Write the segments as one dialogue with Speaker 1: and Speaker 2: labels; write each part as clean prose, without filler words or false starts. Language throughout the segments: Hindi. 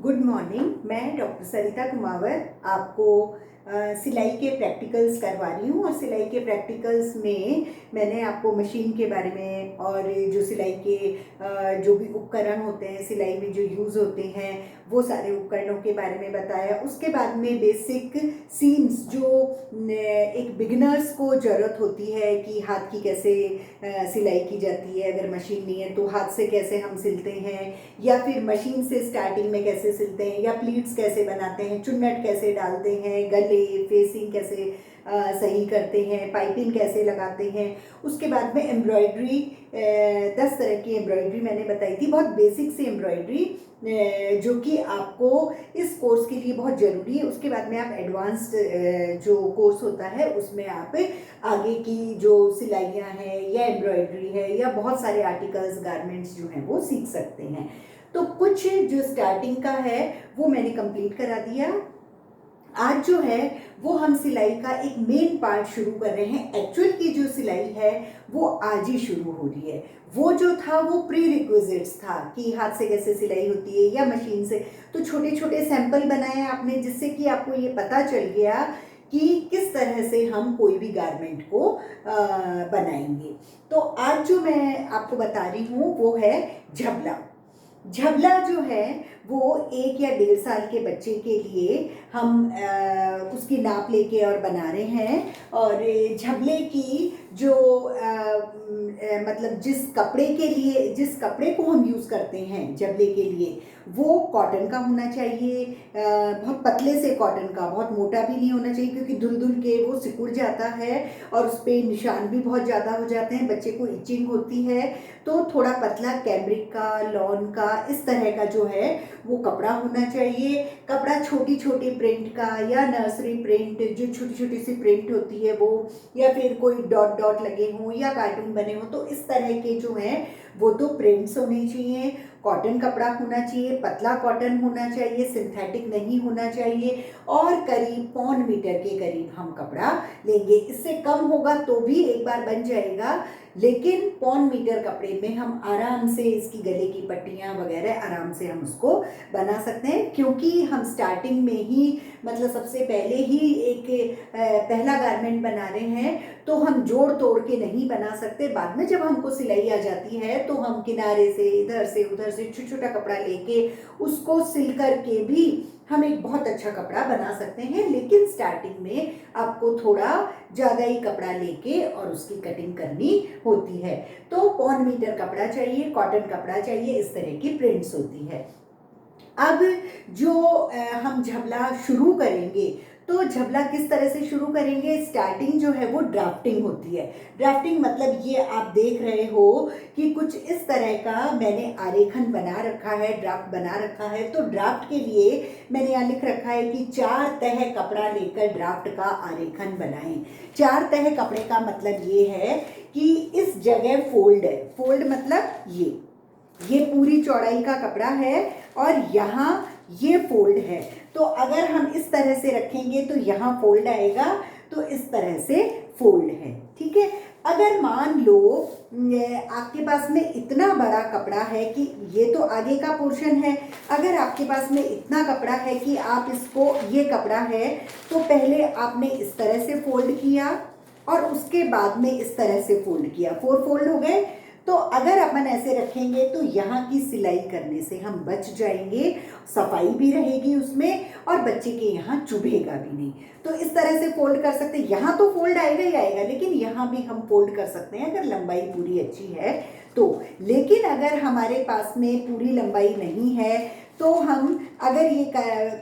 Speaker 1: Good morning. मैं डॉक्टर सरिता कुमावत आपको सिलाई के प्रैक्टिकल्स करवा रही हूँ। और सिलाई के प्रैक्टिकल्स में मैंने आपको मशीन के बारे में और जो सिलाई के जो भी उपकरण होते हैं, सिलाई में जो यूज़ होते हैं, वो सारे उपकरणों के बारे में बताया। उसके बाद में बेसिक सीम्स जो एक बिगिनर्स को ज़रूरत होती है कि हाथ की कैसे सिलाई की जाती है, अगर मशीन नहीं है तो हाथ से कैसे हम सिलते हैं, या फिर मशीन से स्टार्टिंग में कैसे सिलते हैं, या प्लीट्स कैसे बनाते हैं, चुन्नट कैसे डालते हैं, गले फेसिंग कैसे सही करते हैं, पाइपिंग कैसे लगाते हैं। उसके बाद में एम्ब्रॉयडरी, 10 तरह की एम्ब्रॉयडरी मैंने बताई थी, बहुत बेसिक सी एम्ब्रॉयडरी जो कि आपको इस कोर्स के लिए बहुत ज़रूरी है। उसके बाद में आप एडवांस्ड जो कोर्स होता है उसमें आप आगे की जो सिलाइयाँ हैं या एम्ब्रॉयडरी है या बहुत सारे आर्टिकल्स, गारमेंट्स जो हैं वो सीख सकते हैं। तो कुछ जो स्टार्टिंग का है वो मैंने कंप्लीट करा दिया। आज जो है वो हम सिलाई का एक मेन पार्ट शुरू कर रहे हैं। एक्चुअल की जो सिलाई है वो आज ही शुरू हो रही है। वो जो था वो प्री रिक्विजिट्स था कि हाथ से कैसे सिलाई होती है या मशीन से। तो छोटे छोटे सैंपल बनाए आपने, जिससे कि आपको ये पता चल गया कि किस तरह से हम कोई भी गारमेंट को बनाएंगे। तो आज जो मैं आपको बता रही हूँ वो है झबला। झबला जो है वो 1 या 1.5 साल के बच्चे के लिए हम उसकी नाप लेके और बना रहे हैं। और झबले की जो मतलब जिस कपड़े के लिए, जिस कपड़े को हम यूज़ करते हैं झबले के लिए, वो कॉटन का होना चाहिए। बहुत पतले से कॉटन का, बहुत मोटा भी नहीं होना चाहिए, क्योंकि धुल धुल के वो सिकुड़ जाता है और उस पर निशान भी बहुत ज़्यादा हो जाते हैं, बच्चे को इचिंग होती है। तो थोड़ा पतला कैमरिक का, लॉन का, इस तरह का जो है वो कपड़ा होना चाहिए। कपड़ा छोटी छोटी प्रिंट का या नर्सरी प्रिंट, जो छोटी छोटी सी प्रिंट होती है वो, या फिर कोई डॉट डॉट लगे हों या कार्टून बने हों, तो इस तरह के जो हैं वो तो प्रिंट्स होने चाहिए। कॉटन कपड़ा होना चाहिए, पतला कॉटन होना चाहिए, सिंथेटिक नहीं होना चाहिए। और करीब 1.25 मीटर के करीब हम कपड़ा लेंगे। इससे कम होगा तो भी एक बार बन जाएगा, लेकिन 1.25 मीटर कपड़े में हम आराम से इसकी गले की पट्टियाँ वगैरह आराम से हम उसको बना सकते हैं। क्योंकि हम स्टार्टिंग में ही, मतलब सबसे पहले ही एक पहला गारमेंट बना रहे हैं, तो हम जोड़ तोड़ के नहीं बना सकते। बाद में जब हमको सिलाई आ जाती है तो हम किनारे से, इधर से उधर से छोटा छोटा कपड़ा लेके उसको सिल करके भी हम एक बहुत अच्छा कपड़ा बना सकते हैं। लेकिन स्टार्टिंग में आपको थोड़ा ज़्यादा ही कपड़ा लेके और उसकी कटिंग करनी होती है। तो 1.25 मीटर कपड़ा चाहिए, कॉटन कपड़ा चाहिए, इस तरह की प्रिंट्स होती है। अब जो हम झबला शुरू करेंगे, तो झबला किस तरह से शुरू करेंगे। स्टार्टिंग जो है वो ड्राफ्टिंग होती है। ड्राफ्टिंग मतलब ये आप देख रहे हो कि कुछ इस तरह का मैंने आरेखन बना रखा है, ड्राफ्ट बना रखा है। तो ड्राफ्ट के लिए मैंने यहाँ लिख रखा है कि 4 तह कपड़ा लेकर ड्राफ्ट का आरेखन बनाएं। 4 तह कपड़े का मतलब ये है कि इस जगह फोल्ड है। फोल्ड मतलब ये पूरी चौड़ाई का कपड़ा है और यहाँ ये फोल्ड है। तो अगर हम इस तरह से रखेंगे तो यहाँ फोल्ड आएगा, तो इस तरह से फोल्ड है, ठीक है। अगर मान लो आपके पास में इतना बड़ा कपड़ा है कि ये तो आगे का पोर्शन है, अगर आपके पास में इतना कपड़ा है कि आप इसको, ये कपड़ा है, तो पहले आपने इस तरह से फोल्ड किया और उसके बाद में इस तरह से फोल्ड किया, 4 फोल्ड हो गए। तो अगर अपन ऐसे रखेंगे तो यहाँ की सिलाई करने से हम बच जाएंगे, सफाई भी रहेगी उसमें और बच्चे के यहाँ चुभेगा भी नहीं। तो इस तरह से फोल्ड कर सकते हैं। यहाँ तो फोल्ड आएगा ही आएगा, लेकिन यहाँ भी हम फोल्ड कर सकते हैं अगर लंबाई पूरी अच्छी है तो। लेकिन अगर हमारे पास में पूरी लंबाई नहीं है, तो हम, अगर ये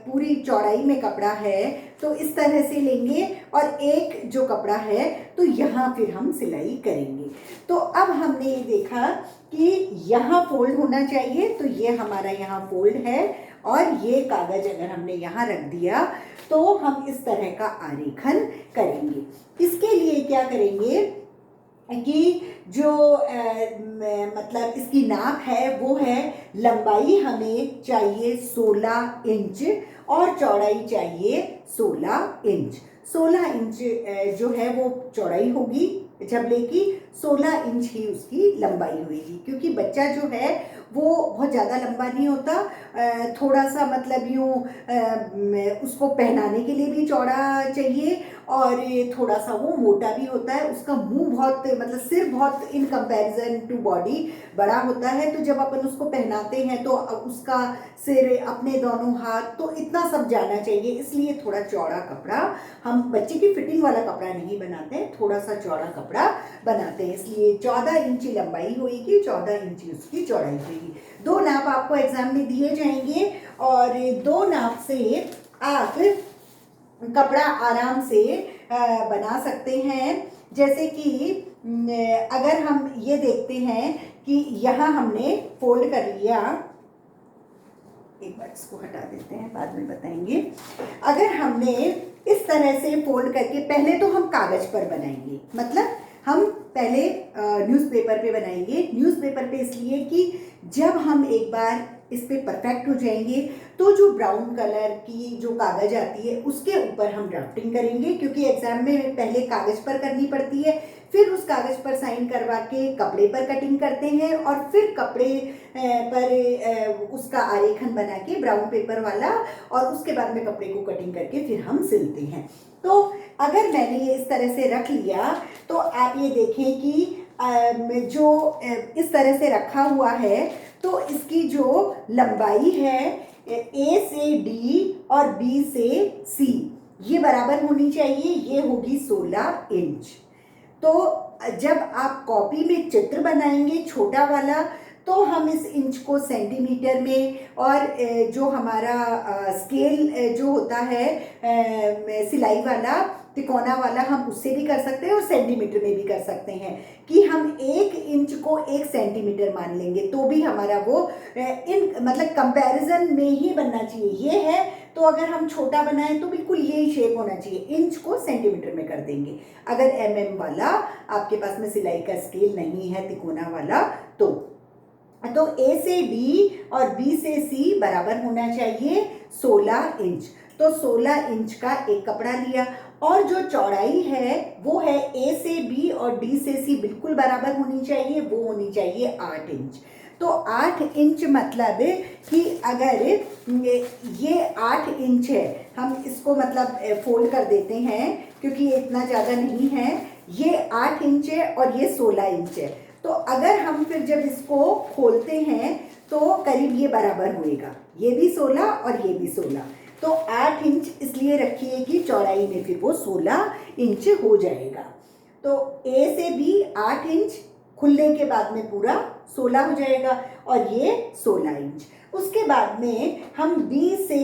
Speaker 1: पूरी चौड़ाई में कपड़ा है तो इस तरह से लेंगे और एक जो कपड़ा है तो यहाँ फिर हम सिलाई करेंगे। तो अब हमने ये देखा कि यहाँ फोल्ड होना चाहिए, तो ये हमारा यहाँ फोल्ड है और ये कागज अगर हमने यहाँ रख दिया तो हम इस तरह का आरेखन करेंगे। इसके लिए क्या करेंगे कि जो मतलब इसकी नाप है वो है, लंबाई हमें चाहिए 16 इंच और चौड़ाई चाहिए 16 इंच। 16 इंच जो है वो चौड़ाई होगी झबले की, 16 इंच ही उसकी लंबाई होगी, क्योंकि बच्चा जो है वो बहुत ज़्यादा लंबा नहीं होता, थोड़ा सा मतलब यूँ उसको पहनाने के लिए भी चौड़ा चाहिए, और थोड़ा सा वो मोटा भी होता है। उसका मुंह बहुत मतलब सिर बहुत इन कंपैरिजन टू बॉडी बड़ा होता है, तो जब अपन उसको पहनाते हैं तो उसका सिर, अपने दोनों हाथ, तो इतना सब जाना चाहिए, इसलिए थोड़ा चौड़ा कपड़ा, हम बच्चे की फिटिंग वाला कपड़ा नहीं बनाते हैं, थोड़ा सा चौड़ा कपड़ा बनाते हैं, इसलिए 14 इंची लंबाई होगी, 14 इंची उसकी चौड़ाई होगी। 2 नाप आपको एग्जाम में दिए जाएंगे, और 2 नाप से आप कपड़ा आराम से बना सकते हैं। जैसे कि अगर हम ये देखते हैं कि यहाँ हमने फोल्ड कर लिया, एक बार इसको हटा देते हैं, बाद में बताएंगे। अगर हमने इस तरह से फोल्ड करके, पहले तो हम कागज पर बनाएंगे, मतलब हम पहले न्यूज़पेपर पे बनाएंगे। न्यूज़पेपर पे इसलिए कि जब हम एक बार इस पे परफेक्ट हो जाएंगे तो जो ब्राउन कलर की जो कागज आती है उसके ऊपर हम ड्राफ्टिंग करेंगे, क्योंकि एग्जाम में पहले कागज पर करनी पड़ती है, फिर उस कागज पर साइन करवा के कपड़े पर कटिंग करते हैं, और फिर कपड़े पर उसका आरेखन बना के ब्राउन पेपर वाला, और उसके बाद में कपड़े को कटिंग करके फिर हम सिलते हैं। तो अगर मैंने ये इस तरह से रख लिया तो आप ये देखें कि जो इस तरह से रखा हुआ है, तो इसकी जो लंबाई है ए से डी और बी से सी ये बराबर होनी चाहिए, ये होगी 16 इंच। तो जब आप कॉपी में चित्र बनाएंगे छोटा वाला, तो हम इस इंच को सेंटीमीटर में, और जो हमारा स्केल जो होता है सिलाई वाला तिकोना वाला, हम उससे भी कर सकते हैं और सेंटीमीटर में भी कर सकते हैं, कि हम 1 इंच को 1 सेंटीमीटर मान लेंगे, तो भी हमारा वो इन मतलब कंपैरिजन में ही बनना चाहिए। ये है तो अगर हम छोटा बनाएं तो बिल्कुल यही शेप होना चाहिए, इंच को सेंटीमीटर में कर देंगे। अगर mm वाला आपके पास में सिलाई का स्केल नहीं है तिकोना वाला, तो A से D और B से C बराबर होना चाहिए 16 इंच। तो 16 इंच का एक कपड़ा लिया, और जो चौड़ाई है वो है A से B और D से C बिल्कुल बराबर होनी चाहिए, वो होनी चाहिए 8 इंच। तो 8 इंच मतलब कि अगर ये 8 इंच है, हम इसको मतलब फोल्ड कर देते हैं क्योंकि ये इतना ज़्यादा नहीं है, ये 8 इंच है और ये 16 इंच है। तो अगर हम फिर जब इसको खोलते हैं तो करीब ये बराबर होएगा, ये भी 16 और ये भी 16, तो 8 इंच इसलिए रखिए कि चौड़ाई में फिर वो 16 इंच हो जाएगा। तो A से B 8 इंच, खुलने के बाद में पूरा 16 हो जाएगा, और ये 16 इंच। उसके बाद में हम B से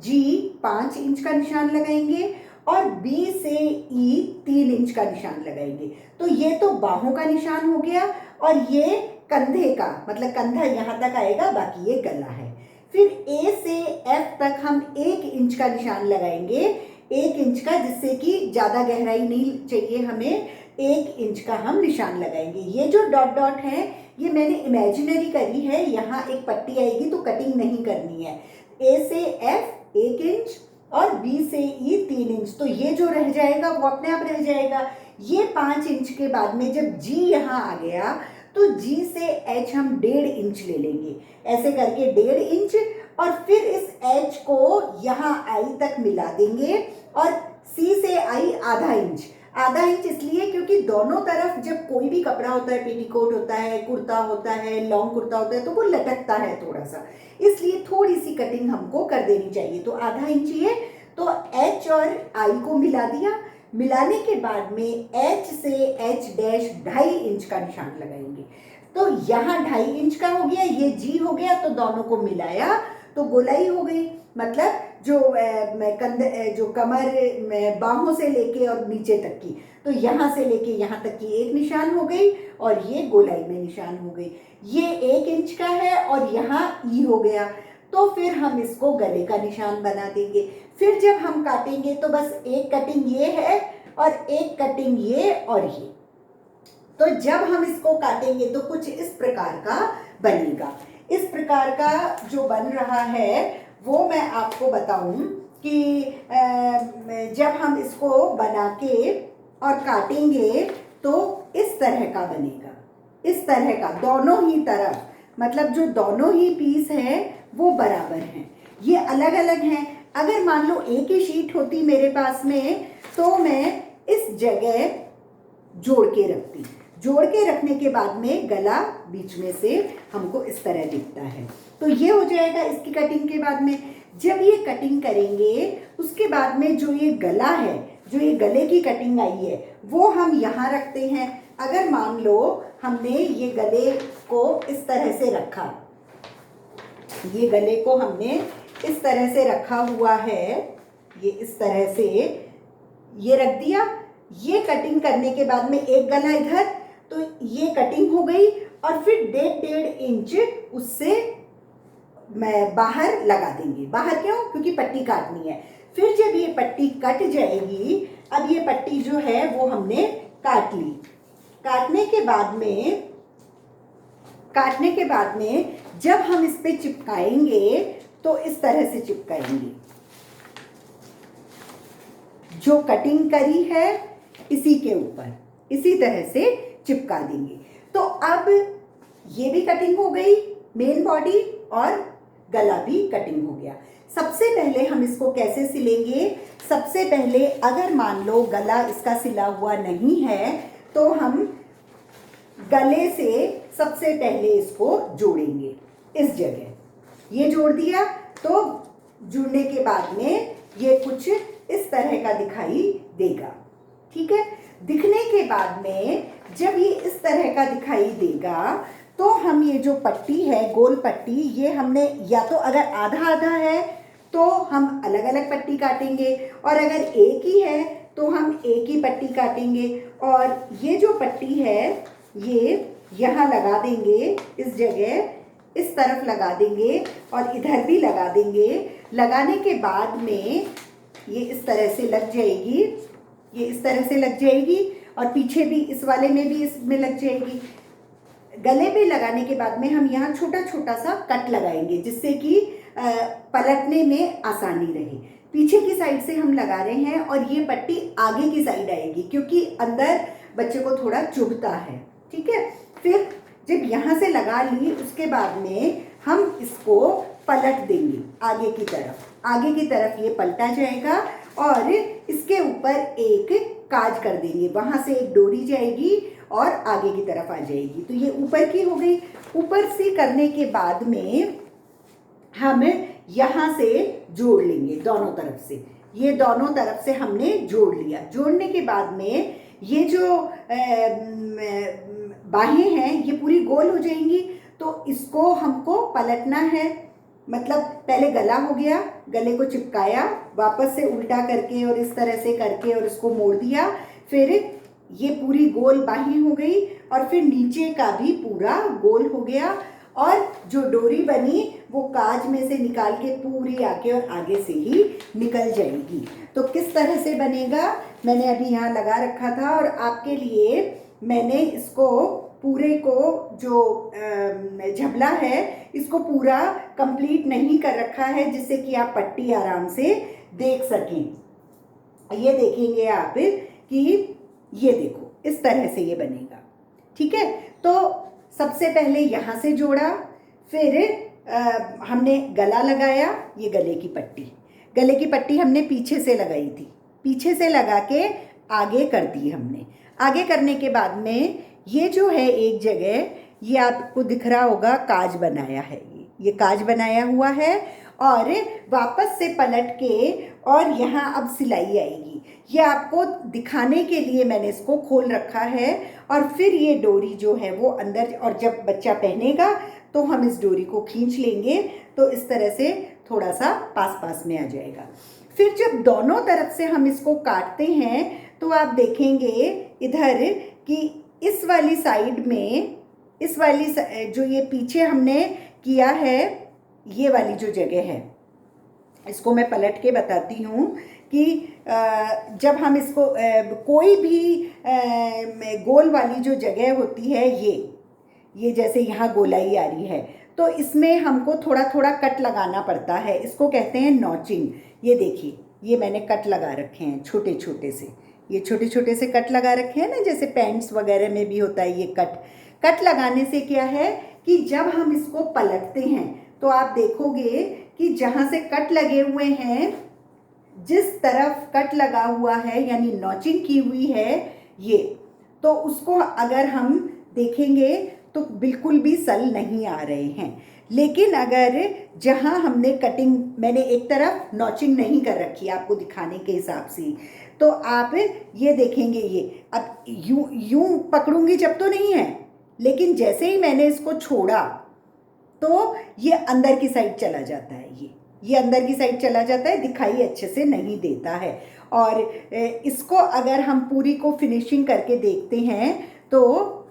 Speaker 1: G 5 इंच का निशान लगाएंगे, और B से E 3 इंच का निशान लगाएंगे। तो ये तो बाहों का निशान हो गया, और ये कंधे का, मतलब कंधा यहाँ तक आएगा, बाकी ये गला है। फिर A से F तक हम 1 इंच का निशान लगाएंगे, 1 इंच का, जिससे कि ज़्यादा गहराई नहीं चाहिए हमें, 1 इंच का हम निशान लगाएंगे। ये जो डॉट डॉट है ये मैंने इमेजिनरी करी है, यहाँ एक पट्टी आएगी तो कटिंग नहीं करनी है। A से F 1 इंच और B से E 3 इंच, तो ये जो रह जाएगा वो अपने आप रह जाएगा। ये 5 इंच के बाद में जब G यहाँ आ गया तो G से H हम 1.5 इंच ले लेंगे, ऐसे करके 1.5 इंच, और फिर इस H को यहाँ I तक मिला देंगे, और C से I आधा इंच। आधा इंच इसलिए क्योंकि दोनों तरफ जब कोई भी कपड़ा होता है, पेटीकोट होता है, कुर्ता होता है, लॉन्ग कुर्ता होता है, तो वो लटकता है थोड़ा सा, इसलिए थोड़ी सी कटिंग हमको कर देनी चाहिए। तो आधा इंच ये, तो H और I को मिला दिया, मिलाने के बाद में H से H डैश 2.5 इंच का निशान लगाएंगे। तो यहाँ 2.5 इंच का हो गया, ये G हो गया, तो दोनों को मिलाया तो गोलाई हो गई। मतलब जो कंधे, जो कमर में बाहों से लेके और नीचे तक की, तो यहाँ से लेके यहाँ तक की एक निशान हो गई, और ये गोलाई में निशान हो गई। ये 1 इंच का है और यहाँ ई हो गया, तो फिर हम इसको गले का निशान बना देंगे। फिर जब हम काटेंगे तो बस एक कटिंग ये है और एक कटिंग ये और ये। तो जब हम इसको काटेंगे तो कुछ इस प्रकार का बनेगा। इस प्रकार का जो बन रहा है वो मैं आपको बताऊं कि जब हम इसको बना के और काटेंगे तो इस तरह का बनेगा, इस तरह का दोनों ही तरफ, मतलब जो दोनों ही पीस हैं वो बराबर हैं, ये अलग अलग हैं। अगर मान लो एक ही शीट होती मेरे पास में तो मैं इस जगह जोड़ के रखती। जोड़ के रखने के बाद में गला बीच में से हमको इस तरह दिखता है। तो ये हो जाएगा इसकी कटिंग के बाद में। जब ये कटिंग करेंगे उसके बाद में जो ये गला है, जो ये गले की कटिंग आई है वो हम यहाँ रखते हैं। अगर मान लो हमने ये गले को इस तरह से रखा, ये गले को हमने इस तरह से रखा हुआ है, ये इस तरह से ये रख दिया। ये कटिंग करने के बाद में एक गला इधर, तो ये कटिंग हो गई और फिर 1.5 इंच उससे मैं बाहर लगा देंगे। बाहर क्यों? क्योंकि पट्टी काटनी है। फिर जब ये पट्टी कट जाएगी, अब ये पट्टी जो है वो हमने काट ली। काटने के बाद में जब हम इस पे चिपकाएंगे तो इस तरह से चिपकाएंगे। जो कटिंग करी है इसी के ऊपर इसी तरह से चिपका देंगे। तो अब ये भी कटिंग हो गई, मेन बॉडी और गला भी कटिंग हो गया। सबसे पहले हम इसको कैसे सिलेंगे? सबसे पहले अगर मान लो गला इसका सिला हुआ नहीं है तो हम गले से सबसे पहले इसको जोड़ेंगे। इस जगह ये जोड़ दिया तो जुड़ने के बाद में ये कुछ इस तरह का दिखाई देगा। ठीक है, दिखने के बाद में जब ये इस तरह का दिखाई देगा तो हम ये जो पट्टी है, गोल पट्टी, ये हमने या तो अगर आधा आधा है तो हम अलग अलग पट्टी काटेंगे, और अगर एक ही है तो हम एक ही पट्टी काटेंगे। और ये जो पट्टी है ये यहाँ लगा देंगे, इस जगह इस तरफ लगा देंगे और इधर भी लगा देंगे। लगाने के बाद में ये इस तरह से लग जाएगी, ये इस तरह से लग जाएगी और पीछे भी इस वाले में भी इसमें लग जाएगी। गले पे लगाने के बाद में हम यहाँ छोटा छोटा सा कट लगाएंगे जिससे कि पलटने में आसानी रहे। पीछे की साइड से हम लगा रहे हैं और ये पट्टी आगे की साइड आएगी क्योंकि अंदर बच्चे को थोड़ा चुभता है। ठीक है, फिर जब यहाँ से लगा ली उसके बाद में हम इसको पलट देंगे आगे की तरफ। आगे की तरफ ये पलटा जाएगा और इसके ऊपर एक काज कर देंगे, वहाँ से एक डोरी जाएगी और आगे की तरफ आ जाएगी। तो ये ऊपर की हो गई। ऊपर से करने के बाद में हम यहाँ से जोड़ लेंगे दोनों तरफ से। ये दोनों तरफ से हमने जोड़ लिया। जोड़ने के बाद में ये जो बाहें हैं ये पूरी गोल हो जाएंगी। तो इसको हमको पलटना है, मतलब पहले गला हो गया, गले को चिपकाया, वापस से उल्टा करके और इस तरह से करके और इसको मोड़ दिया। फिर ये पूरी गोल बाहें हो गई और फिर नीचे का भी पूरा गोल हो गया और जो डोरी बनी वो काज में से निकाल के पूरी आके और आगे से ही निकल जाएगी। तो किस तरह से बनेगा मैंने अभी यहाँ लगा रखा था और आपके लिए मैंने इसको पूरे को जो झबला है इसको पूरा कंप्लीट नहीं कर रखा है जिससे कि आप पट्टी आराम से देख सकें। ये देखेंगे आप कि ये देखो इस तरह से ये बनेगा। ठीक है, तो सबसे पहले यहाँ से जोड़ा, फिर हमने गला लगाया, ये गले की पट्टी हमने पीछे से लगाई थी, पीछे से लगा के आगे कर दी हमने। आगे करने के बाद में ये जो है एक जगह ये आपको दिख रहा होगा काज बनाया है, ये काज बनाया हुआ है और वापस से पलट के और यहाँ अब सिलाई आएगी। ये आपको दिखाने के लिए मैंने इसको खोल रखा है और फिर ये डोरी जो है वो अंदर, और जब बच्चा पहनेगा तो हम इस डोरी को खींच लेंगे तो इस तरह से थोड़ा सा पास पास में आ जाएगा। फिर जब दोनों तरफ से हम इसको काटते हैं तो आप देखेंगे इधर कि इस वाली साइड में, इस वाली जो ये पीछे हमने किया है, ये वाली जो जगह है इसको मैं पलट के बताती हूँ कि जब हम इसको कोई भी गोल वाली जो जगह होती है ये जैसे यहाँ गोलाई आ रही है तो इसमें हमको थोड़ा थोड़ा कट लगाना पड़ता है, इसको कहते हैं नॉचिंग। ये देखिए ये मैंने कट लगा रखे हैं छोटे छोटे से, ये छोटे छोटे से कट लगा रखे हैं ना, जैसे पैंट्स वगैरह में भी होता है ये कट लगाने से क्या है कि जब हम इसको पलटते हैं तो आप देखोगे कि जहाँ से कट लगे हुए हैं, जिस तरफ कट लगा हुआ है यानी नॉचिंग की हुई है ये, तो उसको अगर हम देखेंगे तो बिल्कुल भी सल नहीं आ रहे हैं। लेकिन अगर जहाँ हमने कटिंग, मैंने एक तरफ नॉचिंग नहीं कर रखी आपको दिखाने के हिसाब से, तो आप ये देखेंगे, ये अब यूं यूं पकड़ूंगी जब तो नहीं है, लेकिन जैसे ही मैंने इसको छोड़ा तो ये अंदर की साइड चला जाता है, ये अंदर की साइड चला जाता है, दिखाई अच्छे से नहीं देता है। और इसको अगर हम पूरी को फिनिशिंग करके देखते हैं तो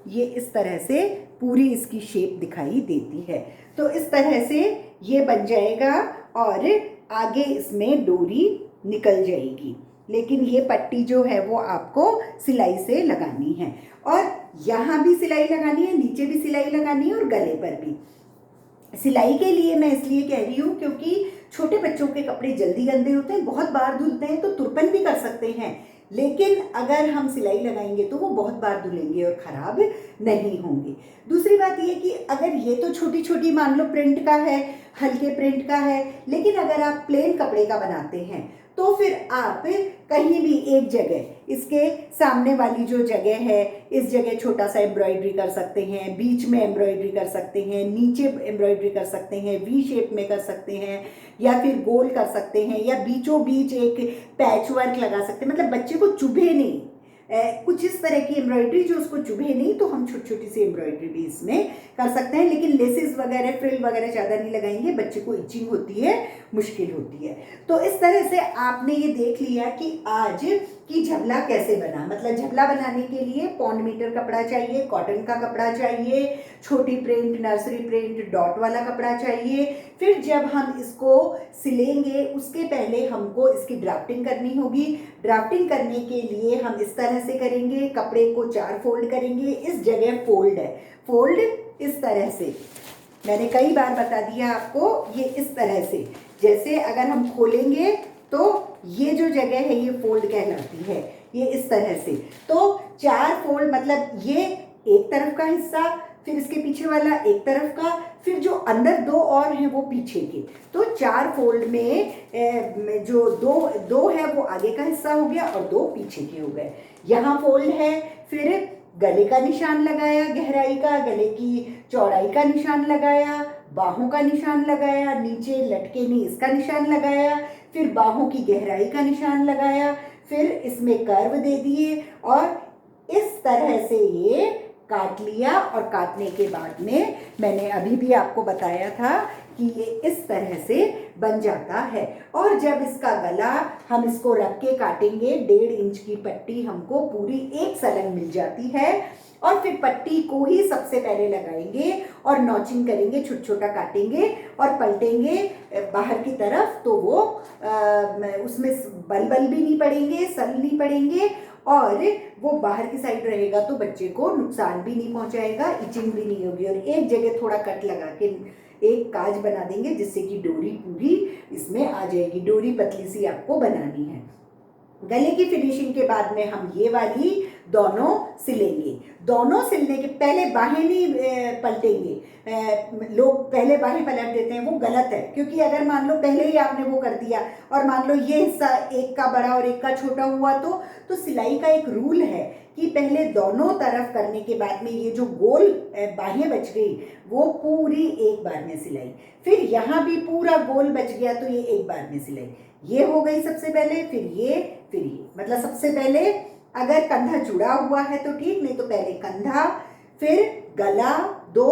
Speaker 1: ये इस तरह से पूरी इसकी शेप दिखाई देती है। तो इस तरह से ये बन जाएगा और आगे इसमें डोरी निकल जाएगी, लेकिन ये पट्टी जो है वो आपको सिलाई से लगानी है, और यहाँ भी सिलाई लगानी है, नीचे भी सिलाई लगानी है और गले पर भी। सिलाई के लिए मैं इसलिए कह रही हूँ क्योंकि छोटे बच्चों के कपड़े जल्दी गंदे होते हैं, बहुत बार धुलते हैं, तो तुरपन भी कर सकते हैं, लेकिन अगर हम सिलाई लगाएंगे तो वो बहुत बार धुलेंगे और ख़राब नहीं होंगे। दूसरी बात ये कि अगर ये तो छोटी छोटी मान लो प्रिंट का है, हल्के प्रिंट का है, लेकिन अगर आप प्लेन कपड़े का बनाते हैं तो फिर आप कहीं भी एक जगह, इसके सामने वाली जो जगह है इस जगह छोटा सा एम्ब्रॉयडरी कर सकते हैं, बीच में एम्ब्रॉयडरी कर सकते हैं, नीचे एम्ब्रॉयडरी कर सकते हैं, वी शेप में कर सकते हैं, या फिर गोल कर सकते हैं, या बीचों बीच एक पैच वर्क लगा सकते हैं, मतलब बच्चे को चुभे नहीं, कुछ इस तरह की एम्ब्रॉयडरी जो उसको चुभे नहीं, तो हम छोटी छोटी सी एम्ब्रॉयडरी भी इसमें कर सकते हैं। लेकिन लेसेस वगैरह, फ्रिल वगैरह ज़्यादा नहीं लगाएंगे, बच्चे को इचिंग होती है, मुश्किल होती है। तो इस तरह से आपने ये देख लिया कि आज कि झबला कैसे बना। मतलब झबला बनाने के लिए पौंड मीटर कपड़ा चाहिए, कॉटन का कपड़ा चाहिए, छोटी प्रिंट, नर्सरी प्रिंट, डॉट वाला कपड़ा चाहिए। फिर जब हम इसको सिलेंगे उसके पहले हमको इसकी ड्राफ्टिंग करनी होगी। ड्राफ्टिंग करने के लिए हम इस तरह से करेंगे, कपड़े को 4 फोल्ड करेंगे, इस जगह फोल्ड है, फोल्ड इस तरह से, मैंने कई बार बता दिया आपको, ये इस तरह से, जैसे अगर हम खोलेंगे तो ये जो जगह है ये फोल्ड कहलाती है, ये इस तरह से। तो 4 फोल्ड, मतलब ये एक तरफ का हिस्सा, फिर इसके पीछे वाला एक तरफ का, फिर जो अंदर 2 और हैं वो पीछे के। तो 4 फोल्ड में जो दो है वो आगे का हिस्सा हो गया और 2 पीछे के हो गए। यहाँ फोल्ड है, फिर गले का निशान लगाया, गहराई का, गले की चौड़ाई का निशान लगाया, बाहों का निशान लगाया, नीचे लटके नहीं इसका निशान लगाया, फिर बाहों की गहराई का निशान लगाया, फिर इसमें कर्व दे दिए और इस तरह से ये काट लिया। और काटने के बाद में मैंने अभी भी आपको बताया था कि ये इस तरह से बन जाता है। और जब इसका गला हम इसको रख के काटेंगे, 1.5 इंच की पट्टी हमको पूरी एक सलन मिल जाती है। और फिर पट्टी को ही सबसे पहले लगाएंगे और नॉचिंग करेंगे, छोटा छोटा काटेंगे और पलटेंगे बाहर की तरफ, तो वो उसमें बल भी नहीं पड़ेंगे, सल नहीं पड़ेंगे, और वो बाहर की साइड रहेगा तो बच्चे को नुकसान भी नहीं पहुंचाएगा, इचिंग भी नहीं होगी। और एक जगह थोड़ा कट लगा के एक काज बना देंगे जिससे कि डोरी पूरी इसमें आ जाएगी। डोरी पतली सी आपको बनानी है। गले की फिनिशिंग के बाद में हम ये वाली दोनों सिलेंगे। दोनों सिलने के पहले बाहें नहीं पलटेंगे। लोग पहले बाहें पलट देते हैं, वो गलत है, क्योंकि अगर मान लो पहले ही आपने वो कर दिया और मान लो ये हिस्सा एक का बड़ा और एक का छोटा हुआ, तो सिलाई का एक रूल है कि पहले दोनों तरफ करने के बाद में ये जो गोल बाहें बच गई वो पूरी एक बार में सिलाई, फिर यहाँ भी पूरा गोल बच गया तो ये एक बार में सिलाई। ये हो गई सबसे पहले, फिर ये, मतलब सबसे पहले अगर कंधा जुड़ा हुआ है तो ठीक, नहीं तो पहले कंधा, फिर गला 2,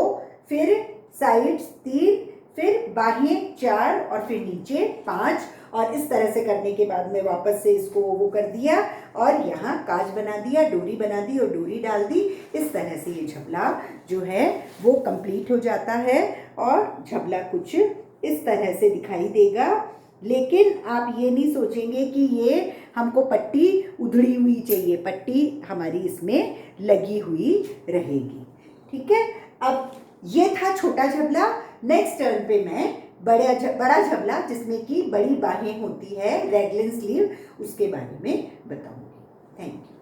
Speaker 1: फिर साइड्स 3, फिर बाहें 4 और फिर नीचे 5। और इस तरह से करने के बाद में वापस से इसको वो कर दिया और यहाँ काज बना दिया, डोरी बना दी और डोरी डाल दी। इस तरह से ये झबला जो है वो कंप्लीट हो जाता है और झबला कुछ इस तरह से दिखाई देगा। लेकिन आप ये नहीं सोचेंगे कि ये हमको पट्टी उधड़ी हुई चाहिए, पट्टी हमारी इसमें लगी हुई रहेगी। ठीक है, अब ये था छोटा झबला। नेक्स्ट टर्न पे मैं बड़ा झबला जिसमें कि बड़ी बाहें होती है, रैगलन स्लीव, उसके बारे में बताऊंगी। Thank you.